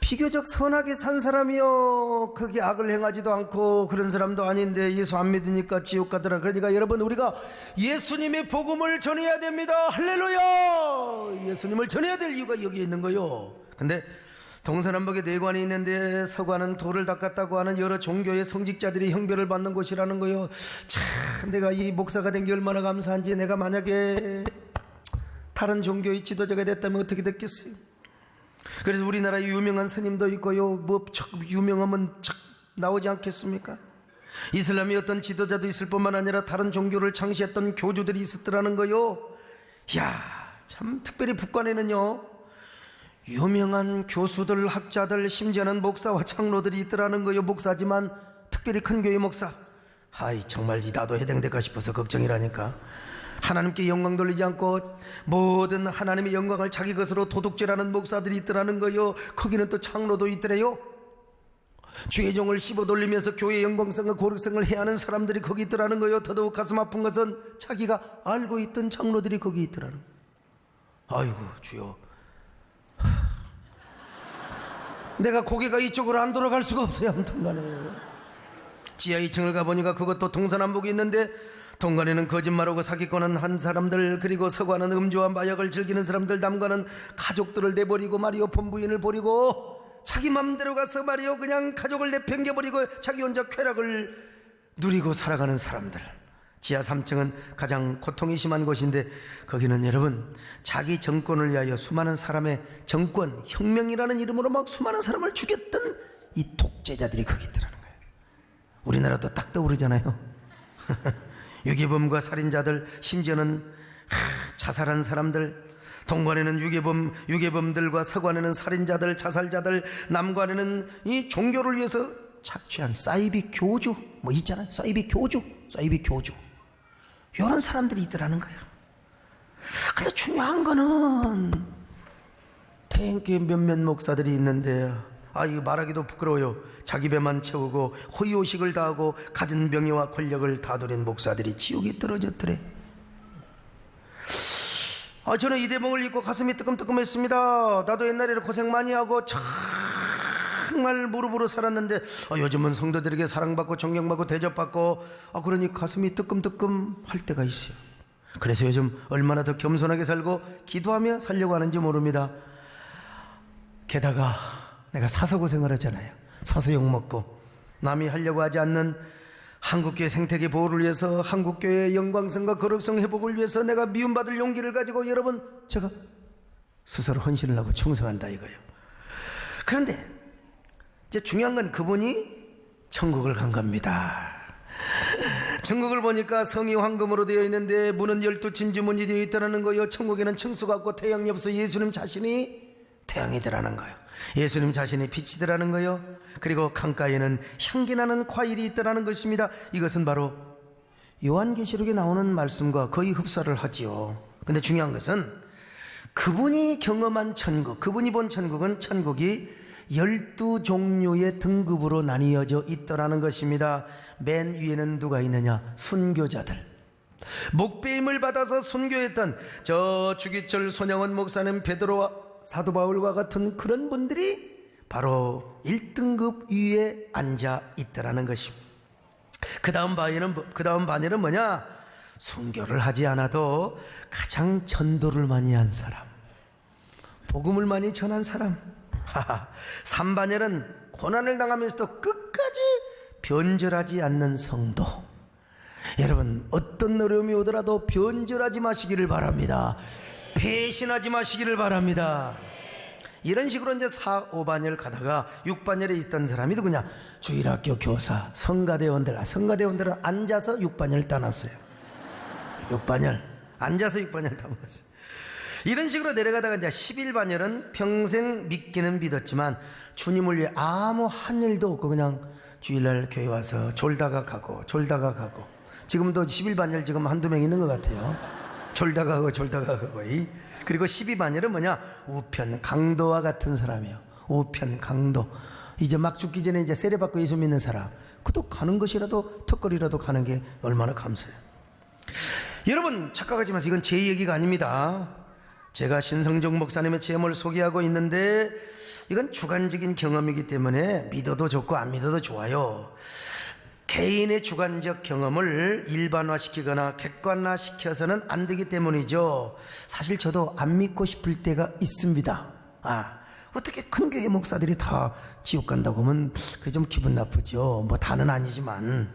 비교적 선하게 산 사람이요, 그게 악을 행하지도 않고 그런 사람도 아닌데 예수 안 믿으니까 지옥 가더라. 그러니까 여러분, 우리가 예수님의 복음을 전해야 됩니다. 할렐루야. 예수님을 전해야 될 이유가 여기 있는 거요. 근데 동서남북에 내관이 있는데 서관은 돌을 닦았다고 하는 여러 종교의 성직자들이 형별을 받는 곳이라는 거요. 참, 내가 이 목사가 된 게 얼마나 감사한지. 내가 만약에 다른 종교의 지도자가 됐다면 어떻게 됐겠어요. 그래서 우리나라에 유명한 스님도 있고요, 유명하면 나오지 않겠습니까? 이슬람의 어떤 지도자도 있을 뿐만 아니라 다른 종교를 창시했던 교주들이 있었더라는 거요. 이야, 참 특별히 북한에는요, 유명한 교수들, 학자들, 심지어는 목사와 장로들이 있더라는 거요. 목사지만 특별히 큰 교회 목사. 정말 나도 해당될까 싶어서 걱정이라니까. 하나님께 영광 돌리지 않고 모든 하나님의 영광을 자기 것으로 도둑질하는 목사들이 있더라는 거요. 거기는 또 장로도 있더래요. 주의 종을 씹어 돌리면서 교회의 영광성과 고력성을 해하는 사람들이 거기 있더라는 거요. 더더욱 가슴 아픈 것은 자기가 알고 있던 장로들이 거기 있더라는 거예요. 아이고 주여, 내가 고개가 이쪽으로 안 돌아갈 수가 없어요. 아무튼간에 지하 2층을 가보니까 그것도 동서남북이 있는데, 동간에는 거짓말하고 사기꾼은 한 사람들, 그리고 서관은 음주와 마약을 즐기는 사람들, 남관은 가족들을 내버리고 말이요, 본부인을 버리고 자기 맘대로 가서 말이요, 그냥 가족을 내팽개버리고 자기 혼자 쾌락을 누리고 살아가는 사람들. 지하 3층은 가장 고통이 심한 곳인데, 거기는 여러분 자기 정권을 위하여 수많은 사람의 정권, 혁명이라는 이름으로 수많은 사람을 죽였던 이 독재자들이 거기 있더라는 거예요. 우리나라도 딱 떠오르잖아요. 유기범과 살인자들, 심지어는 자살한 사람들, 동관에는 유괴범들과 서관에는 살인자들, 자살자들, 남관에는 이 종교를 위해서 착취한 사이비 교주 뭐 있잖아요. 사이비 교주 이런 사람들이 있더라는 거예요. 근데 중요한 거는 태행교회 몇몇 목사들이 있는데 이거 말하기도 부끄러워요. 자기 배만 채우고 호의호식을 다하고 갖은 명예와 권력을 다 누린 목사들이 지옥에 떨어졌더래. 저는 이 대목을 읽고 가슴이 뜨끔뜨끔했습니다. 나도 옛날에 고생 많이 하고 정말 무릎으로 살았는데 요즘은 성도들에게 사랑받고 존경받고 대접받고 그러니 가슴이 뜨끔뜨끔 할 때가 있어요. 그래서 요즘 얼마나 더 겸손하게 살고 기도하며 살려고 하는지 모릅니다. 게다가 내가 사서 고생을 하잖아요. 사서 욕먹고 남이 하려고 하지 않는 한국교회 생태계 보호를 위해서, 한국교회의 영광성과 거룩성 회복을 위해서 내가 미움받을 용기를 가지고 여러분 제가 스스로 헌신을 하고 충성한다 이거예요. 그런데 이제 중요한 건 그분이 천국을 간 겁니다. 천국을 보니까 성이 황금으로 되어 있는데 문은 12 진주문이 되어 있다는 거예요. 천국에는 층수가 없고 태양이 없어 예수님 자신이 태양이더라는 거예요. 예수님 자신이 빛이더라는 거예요. 그리고 강가에는 향기나는 과일이 있더라는 것입니다. 이것은 바로 요한계시록에 나오는 말씀과 거의 흡사를 하지요. 근데 중요한 것은 그분이 경험한 천국, 그분이 본 천국은 천국이 12종류의 등급으로 나뉘어져 있더라는 것입니다. 맨 위에는 누가 있느냐? 순교자들. 목배임을 받아서 순교했던 저 주기철 손양원 목사님, 베드로와 사도 바울과 같은 그런 분들이 바로 1등급 위에 앉아 있더라는 것입니다. 그 다음 반열은 뭐냐? 순교를 하지 않아도 가장 전도를 많이 한 사람, 복음을 많이 전한 사람. 3반열은 고난을 당하면서도 끝까지 변절하지 않는 성도. 여러분, 어떤 어려움이 오더라도 변절하지 마시기를 바랍니다. 배신하지 마시기를 바랍니다. 이런 식으로 이제 4, 5반열 가다가 6반열에 있던 사람이 누구냐? 주일학교 교사, 성가대원들. 성가대원들은 앉아서 6반열 따놨어요. 6반열 앉아서 6반열 따놨어요. 이런 식으로 내려가다가 이제 11반열은 평생 믿기는 믿었지만 주님을 위해 아무 한 일도 없고 그냥 주일날 교회 와서 졸다가 가고 지금도 11반열 지금 한두 명 있는 것 같아요. 졸다가 가고. 그리고 12반열은 뭐냐? 우편 강도와 같은 사람이에요. 우편 강도. 이제 막 죽기 전에 이제 세례받고 예수 믿는 사람. 그도 가는 것이라도 턱걸이라도 가는 게 얼마나 감사해요. 여러분 착각하지 마세요. 이건 제 얘기가 아닙니다. 제가 신성종 목사님의 체험을 소개하고 있는데 이건 주관적인 경험이기 때문에 믿어도 좋고 안 믿어도 좋아요. 개인의 주관적 경험을 일반화시키거나 객관화시켜서는 안 되기 때문이죠. 사실 저도 안 믿고 싶을 때가 있습니다. 어떻게 큰 교회 목사들이 다 지옥 간다고 하면 그게 좀 기분 나쁘죠. 뭐 다는 아니지만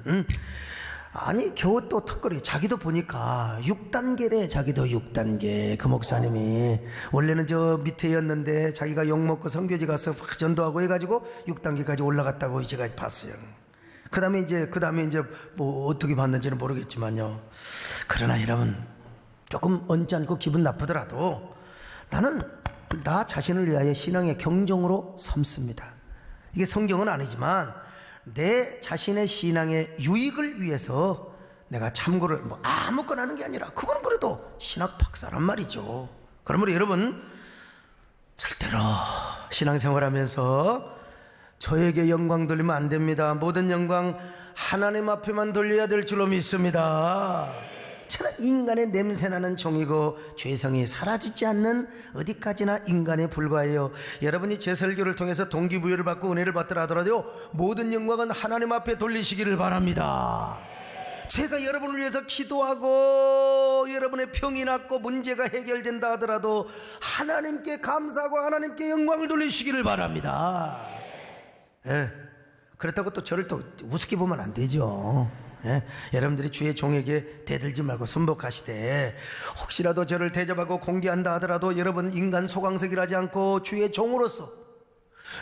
아니 겨우 또 턱걸이 자기도 보니까 6단계래. 자기도 6단계. 그 목사님이 원래는 저 밑에였는데 자기가 욕먹고 선교지 가서 전도하고 해가지고 6단계까지 올라갔다고 제가 봤어요. 그 다음에 이제 뭐 어떻게 봤는지는 모르겠지만요. 그러나 여러분 조금 언짢고 기분 나쁘더라도 나는 나 자신을 위하여 신앙의 경종으로 삼습니다. 이게 성경은 아니지만 내 자신의 신앙의 유익을 위해서 내가 참고를 뭐 아무거나 하는 게 아니라 그건 그래도 신학 박사란 말이죠. 그러므로 여러분 절대로 신앙생활하면서 저에게 영광 돌리면 안 됩니다. 모든 영광 하나님 앞에만 돌려야 될 줄로 믿습니다. 저는 인간의 냄새나는 종이고 죄성이 사라지지 않는 어디까지나 인간에 불과해요. 여러분이 제 설교를 통해서 동기부여를 받고 은혜를 받더라 하더라도 모든 영광은 하나님 앞에 돌리시기를 바랍니다. 제가 여러분을 위해서 기도하고 여러분의 병이 낫고 문제가 해결된다 하더라도 하나님께 감사하고 하나님께 영광을 돌리시기를 바랍니다. 그렇다고 또 저를 또 우습게 보면 안 되죠. 여러분들이 주의 종에게 대들지 말고 순복하시되 혹시라도 저를 대접하고 공개한다 하더라도 여러분 인간 소강석이라지 않고 주의 종으로서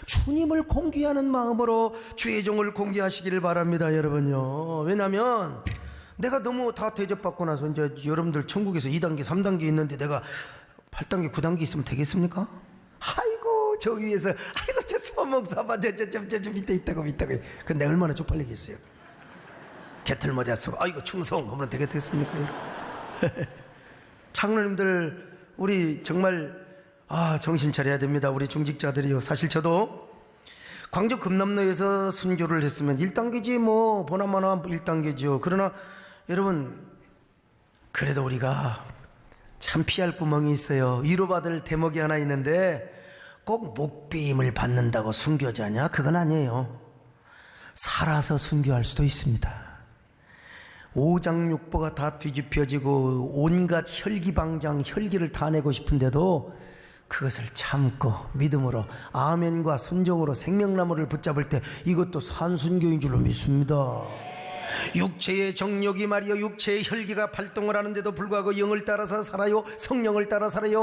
주님을 공개하는 마음으로 주의 종을 공개하시기를 바랍니다. 여러분요. 왜냐하면 내가 너무 다 대접받고 나서 이제 여러분들 천국에서 2단계 3단계 있는데 내가 8단계 9단계 있으면 되겠습니까? 아이고 저 위에서 아이고 저 소목사바 저 밑에 있다고. 근데 얼마나 쪽팔리겠어요. 개털 모자 쓰고 아이고 충성 하면 되겠습니까? 장로님들 우리 정말 정신 차려야 됩니다. 우리 중직자들이요. 사실 저도 광주 금남로에서 순교를 했으면 1단계지 뭐 보나마나 1단계죠. 그러나 여러분 그래도 우리가 참 피할 구멍이 있어요. 위로받을 대목이 하나 있는데 꼭 목배임을 받는다고 순교자냐? 그건 아니에요. 살아서 순교할 수도 있습니다. 오장육부가 다 뒤집혀지고 온갖 혈기방장 혈기를 다 내고 싶은데도 그것을 참고 믿음으로 아멘과 순종으로 생명나무를 붙잡을 때 이것도 산순교인 줄로 믿습니다. 육체의 정욕이 말이요 육체의 혈기가 발동을 하는데도 불구하고 영을 따라서 살아요. 성령을 따라 살아요.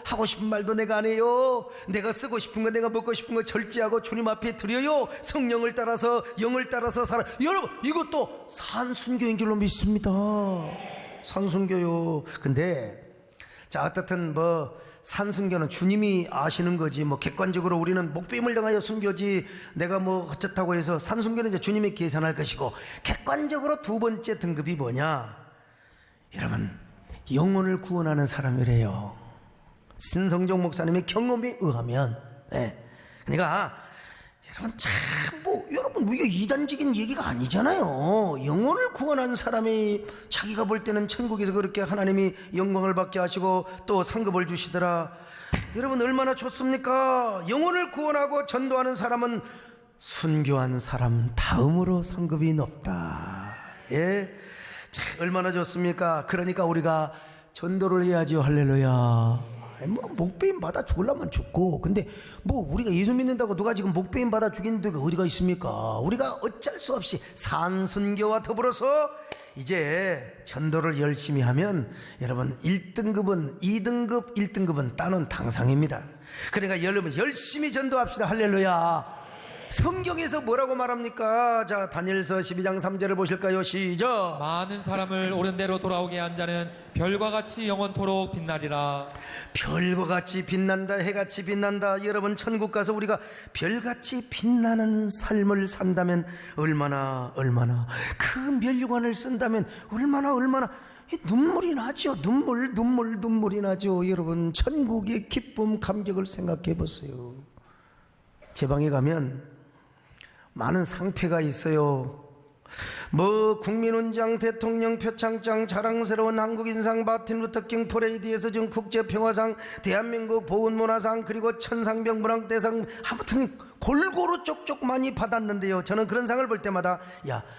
하고 싶은 말도 내가 안 해요. 내가 쓰고 싶은 거 내가 먹고 싶은 거 절제하고 주님 앞에 드려요. 성령을 따라서 영을 따라서 살아. 여러분 이것도 산순교인 줄로 믿습니다. 산순교요. 근데 자 어떻든 산순교는 주님이 아시는 거지 객관적으로 우리는 목배임을 당하여 순교지 내가 어쩌다고 해서 산순교는 이제 주님이 계산할 것이고 객관적으로 두 번째 등급이 뭐냐? 여러분 영혼을 구원하는 사람이래요. 신성종 목사님의 경험에 의하면 그러니까 여러분 여러분 이게 이단적인 얘기가 아니잖아요. 영혼을 구원한 사람이 자기가 볼 때는 천국에서 그렇게 하나님이 영광을 받게 하시고 또 상급을 주시더라. 여러분 얼마나 좋습니까? 영혼을 구원하고 전도하는 사람은 순교한 사람 다음으로 상급이 높다. 자, 얼마나 좋습니까? 그러니까 우리가 전도를 해야죠. 할렐루야. 목배임 받아 죽으려면 죽고 근데 우리가 예수 믿는다고 누가 지금 목배임 받아 죽이는 데가 어디가 있습니까? 우리가 어쩔 수 없이 산순교와 더불어서 이제 전도를 열심히 하면 여러분 1등급은 2등급 1등급은 따놓은 당상입니다. 그러니까 여러분 열심히 전도합시다. 할렐루야. 성경에서 뭐라고 말합니까? 자, 다니엘서 12장 3절을 보실까요? 시작. 많은 사람을 옳은 대로 돌아오게 한 자는 별과 같이 영원토록 빛나리라. 별과 같이 빛난다. 해같이 빛난다. 여러분 천국 가서 우리가 별같이 빛나는 삶을 산다면 얼마나 그 면류관을 쓴다면 얼마나 눈물이 나죠. 눈물이 나죠. 여러분 천국의 기쁨 감격을 생각해 보세요. 제 방에 가면 많은 상패가 있어요. 국민훈장, 대통령 표창장, 자랑스러운 한국인상, 마틴 루터킹 퍼레이드에서 준 국제평화상, 대한민국 보훈문화상, 그리고 천상병문왕대상, 아무튼 골고루 쪽쪽 많이 받았는데요. 저는 그런 상을 볼 때마다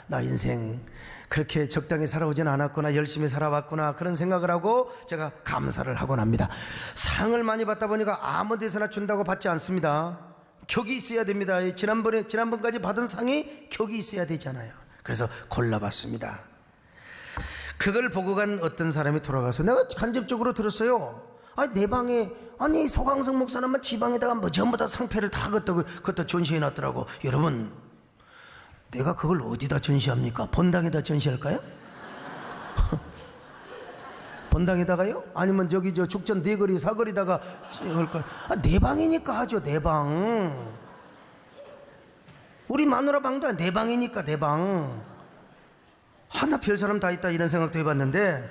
나 인생 그렇게 적당히 살아오진 않았구나, 열심히 살아왔구나, 그런 생각을 하고 제가 감사를 하곤 합니다. 상을 많이 받다 보니까 아무 데서나 준다고 받지 않습니다. 격이 있어야 됩니다. 지난번까지 받은 상이 격이 있어야 되잖아요. 그래서 골라봤습니다. 그걸 보고 간 어떤 사람이 돌아가서 내가 간접적으로 들었어요. 내 방에 소강성 목사님만 지방에다가 전부 다 상패를 다 그것도 전시해 놨더라고. 여러분 내가 그걸 어디다 전시합니까? 본당에다 전시할까요? 본당에다가요? 아니면 저기 죽전 대거리 사거리다가 할까요? 내 방이니까 하죠. 내 방. 우리 마누라 방도 내 방이니까 내 방. 나 별 사람 다 있다 이런 생각도 해봤는데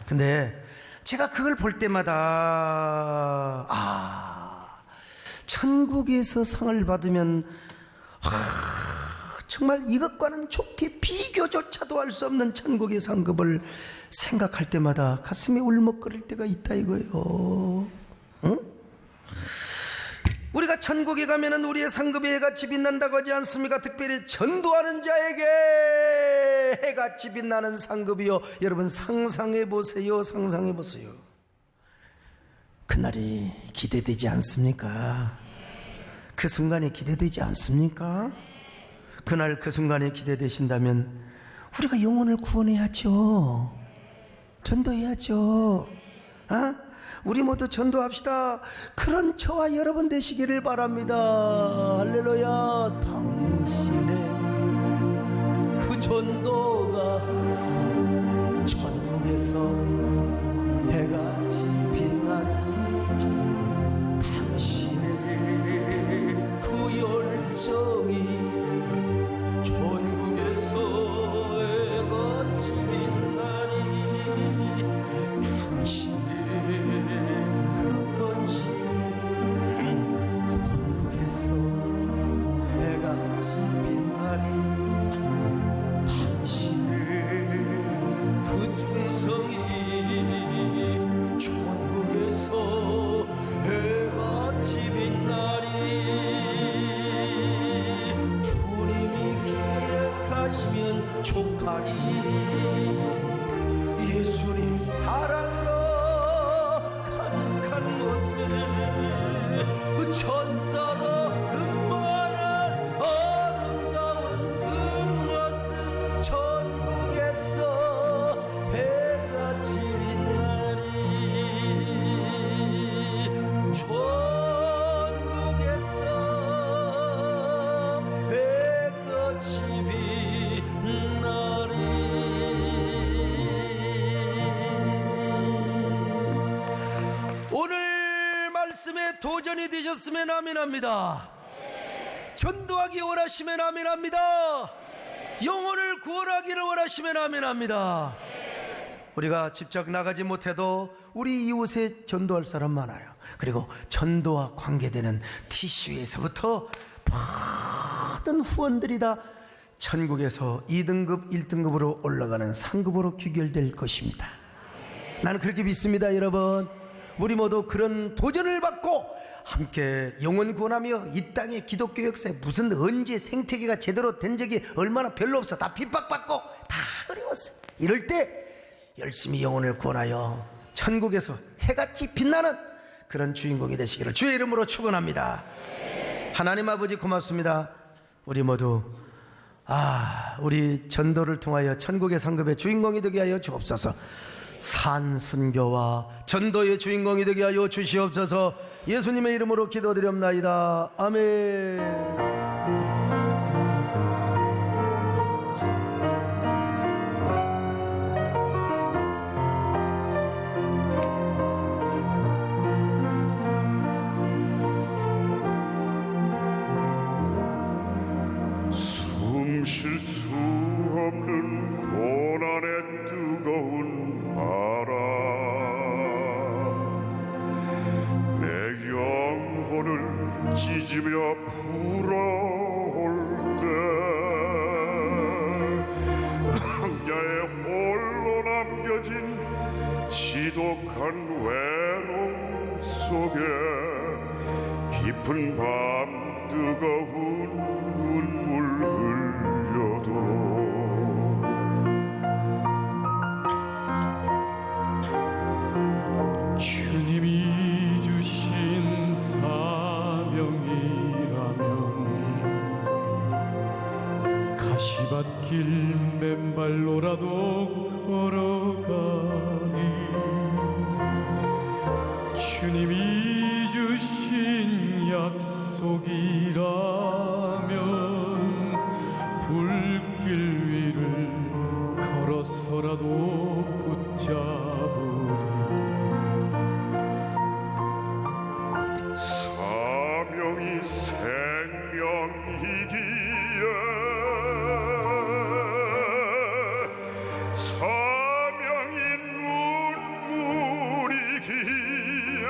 근데 제가 그걸 볼 때마다 천국에서 상을 받으면 정말 이것과는 좋게 비교조차도 할 수 없는 천국의 상급을 생각할 때마다 가슴이 울먹거릴 때가 있다 이거예요. 응? 우리가 천국에 가면은 우리의 상급이 해같이 빛난다고 하지 않습니까? 특별히 전도하는 자에게 해같이 빛나는 상급이요. 여러분 상상해 보세요. 그날이 기대되지 않습니까? 그 순간이 기대되지 않습니까? 그날 그 순간이 기대되신다면 우리가 영혼을 구원해야죠. 전도해야죠. 우리 모두 전도합시다. 그런 저와 여러분 되시기를 바랍니다. 할렐루야. 당신의 그 전도가 천국에서 해같이 오늘 말씀에 도전이 되셨으면 아멘합니다. 전도하기 원하시면 아멘합니다. 영혼을 구원하기를 원하시면 아멘합니다. 우리가 직접 나가지 못해도 우리 이웃에 전도할 사람 많아요. 그리고 전도와 관계되는 티슈에서부터 모든 후원들이 다 천국에서 2등급, 1등급으로 올라가는 상급으로 귀결될 것입니다. 나는 그렇게 믿습니다. 여러분, 우리 모두 그런 도전을 받고 함께 영혼 구원하며 이 땅의 기독교 역사에 무슨 언제 생태계가 제대로 된 적이 얼마나 별로 없어. 다 핍박받고 다 어려웠어. 이럴 때 열심히 영혼을 구원하여 천국에서 해같이 빛나는 그런 주인공이 되시기를 주의 이름으로 축원합니다. 하나님 아버지 고맙습니다. 우리 모두 우리 전도를 통하여 천국의 상급의 주인공이 되게 하여 주옵소서. 산순교와 전도의 주인공이 되게 하여 주시옵소서. 예수님의 이름으로 기도드렸나이다. 아멘. 쉴 수 없는 고난의 뜨거운 바람, 내 영혼을 찢으며 불어올 때 황야에 홀로 남겨진 지독한 외로움 속에 깊은 밤 뜨거운 눈물 흘려도 주님이 주신 사명이라면 가시밭길 맨발로라도 걸어가리. 주님이 주신 약속이라면 불길 위를 걸어서라도 붙잡으리. 사명이 생명이기에 사명이 눈물이기에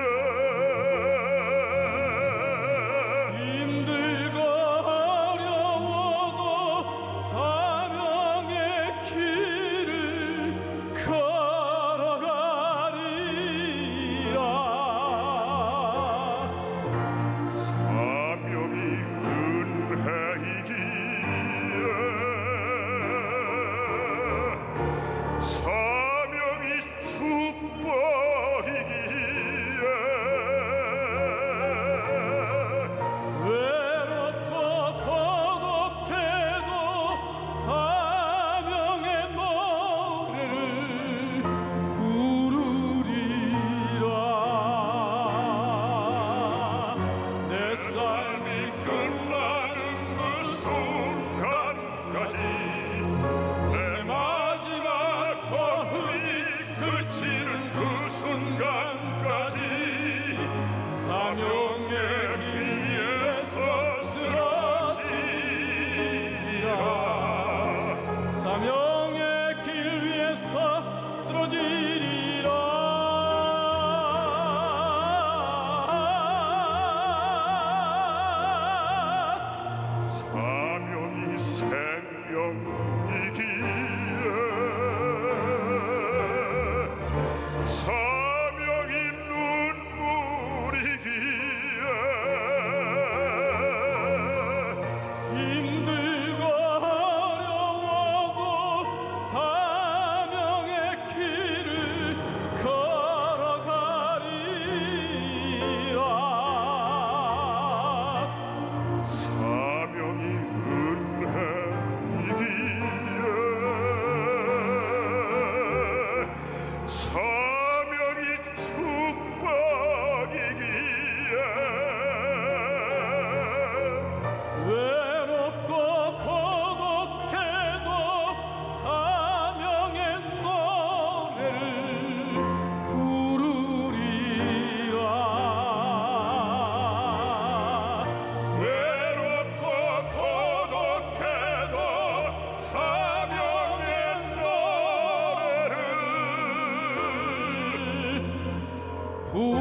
부르리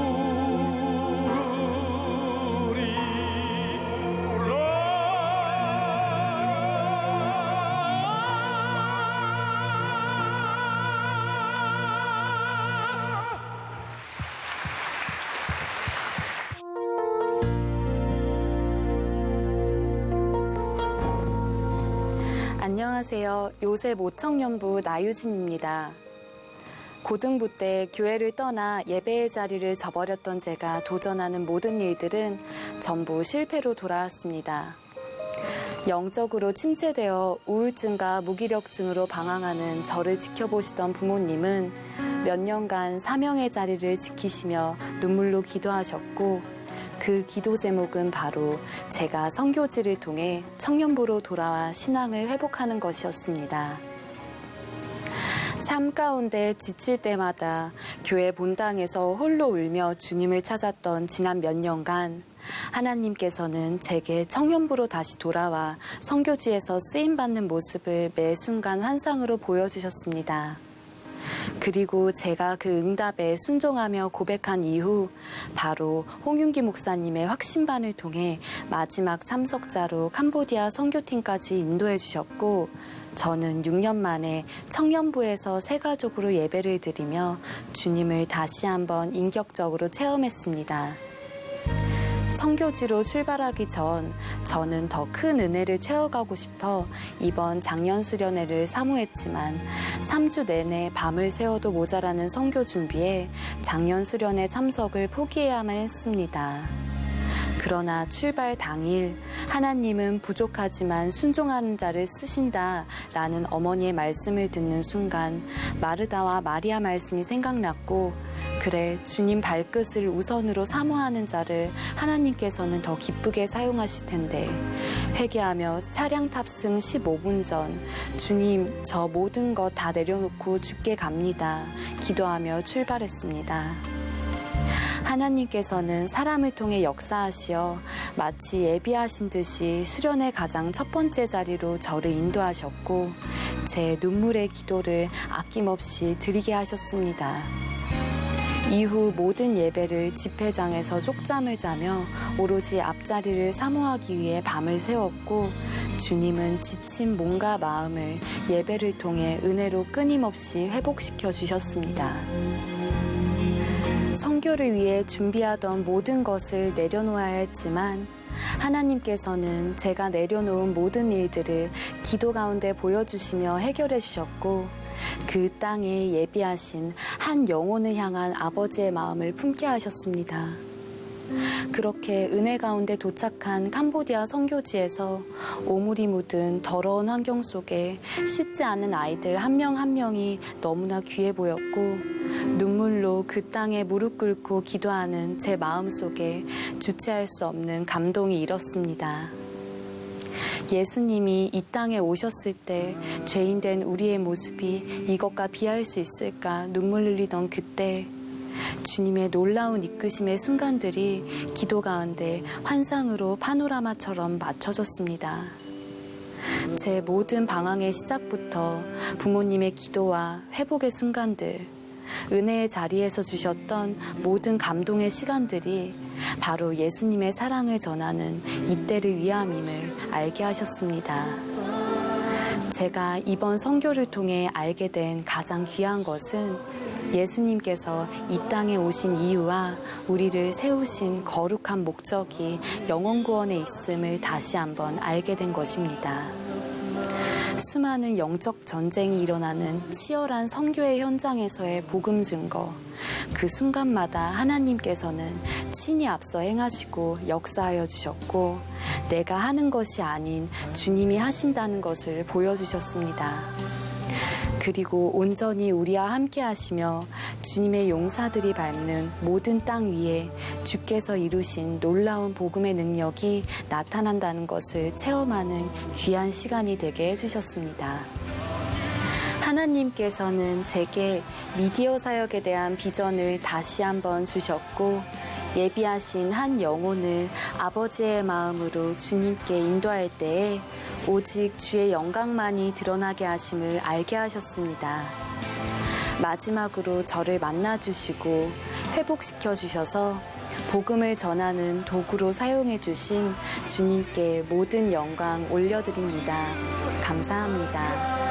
안녕하세요. 요셉 오청년부 나유진입니다. 고등부 때 교회를 떠나 예배의 자리를 저버렸던 제가 도전하는 모든 일들은 전부 실패로 돌아왔습니다. 영적으로 침체되어 우울증과 무기력증으로 방황하는 저를 지켜보시던 부모님은 몇 년간 사명의 자리를 지키시며 눈물로 기도하셨고, 그 기도 제목은 바로 제가 선교지를 통해 청년부로 돌아와 신앙을 회복하는 것이었습니다. 삶 가운데 지칠 때마다 교회 본당에서 홀로 울며 주님을 찾았던 지난 몇 년간, 하나님께서는 제게 청년부로 다시 돌아와 선교지에서 쓰임받는 모습을 매 순간 환상으로 보여주셨습니다. 그리고 제가 그 응답에 순종하며 고백한 이후 바로 홍윤기 목사님의 확신반을 통해 마지막 참석자로 캄보디아 선교팀까지 인도해 주셨고, 저는 6년 만에 청년부에서 새 가족으로 예배를 드리며 주님을 다시 한번 인격적으로 체험했습니다. 선교지로 출발하기 전 저는 더 큰 은혜를 채워가고 싶어 이번 작년 수련회를 사모했지만 3주 내내 밤을 새워도 모자라는 선교 준비에 작년 수련회 참석을 포기해야만 했습니다. 그러나 출발 당일 하나님은 부족하지만 순종하는 자를 쓰신다라는 어머니의 말씀을 듣는 순간 마르다와 마리아 말씀이 생각났고, 그래, 주님 발끝을 우선으로 사모하는 자를 하나님께서는 더 기쁘게 사용하실 텐데, 회개하며 차량 탑승 15분 전 주님, 저 모든 것 다 내려놓고 주께 갑니다 기도하며 출발했습니다. 하나님께서는 사람을 통해 역사하시어 마치 예비하신 듯이 수련의 가장 첫 번째 자리로 저를 인도하셨고, 제 눈물의 기도를 아낌없이 드리게 하셨습니다. 이후 모든 예배를 집회장에서 쪽잠을 자며 오로지 앞자리를 사모하기 위해 밤을 새웠고, 주님은 지친 몸과 마음을 예배를 통해 은혜로 끊임없이 회복시켜 주셨습니다. 선교를 위해 준비하던 모든 것을 내려놓아야 했지만 하나님께서는 제가 내려놓은 모든 일들을 기도 가운데 보여주시며 해결해 주셨고, 그 땅에 예비하신 한 영혼을 향한 아버지의 마음을 품게 하셨습니다. 그렇게 은혜 가운데 도착한 캄보디아 선교지에서 오물이 묻은 더러운 환경 속에 씻지 않은 아이들 한 명 한 명이 너무나 귀해 보였고, 눈물로 그 땅에 무릎 꿇고 기도하는 제 마음 속에 주체할 수 없는 감동이 일었습니다. 예수님이 이 땅에 오셨을 때 죄인된 우리의 모습이 이것과 비할 수 있을까 눈물 흘리던 그때, 주님의 놀라운 이끄심의 순간들이 기도 가운데 환상으로 파노라마처럼 맞춰졌습니다. 제 모든 방황의 시작부터 부모님의 기도와 회복의 순간들, 은혜의 자리에서 주셨던 모든 감동의 시간들이 바로 예수님의 사랑을 전하는 이때를 위함임을 알게 하셨습니다. 제가 이번 선교를 통해 알게 된 가장 귀한 것은 예수님께서 이 땅에 오신 이유와 우리를 세우신 거룩한 목적이 영원 구원에 있음을 다시 한번 알게 된 것입니다. 수많은 영적 전쟁이 일어나는 치열한 선교의 현장에서의 복음 증거, 그 순간마다 하나님께서는 친히 앞서 행하시고 역사하여 주셨고, 내가 하는 것이 아닌 주님이 하신다는 것을 보여주셨습니다. 그리고 온전히 우리와 함께 하시며 주님의 용사들이 밟는 모든 땅 위에 주께서 이루신 놀라운 복음의 능력이 나타난다는 것을 체험하는 귀한 시간이 되게 해주셨습니다. 하나님께서는 제게 미디어 사역에 대한 비전을 다시 한번 주셨고, 예비하신 한 영혼을 아버지의 마음으로 주님께 인도할 때에 오직 주의 영광만이 드러나게 하심을 알게 하셨습니다. 마지막으로 저를 만나주시고 회복시켜 주셔서 복음을 전하는 도구로 사용해 주신 주님께 모든 영광 올려드립니다. 감사합니다.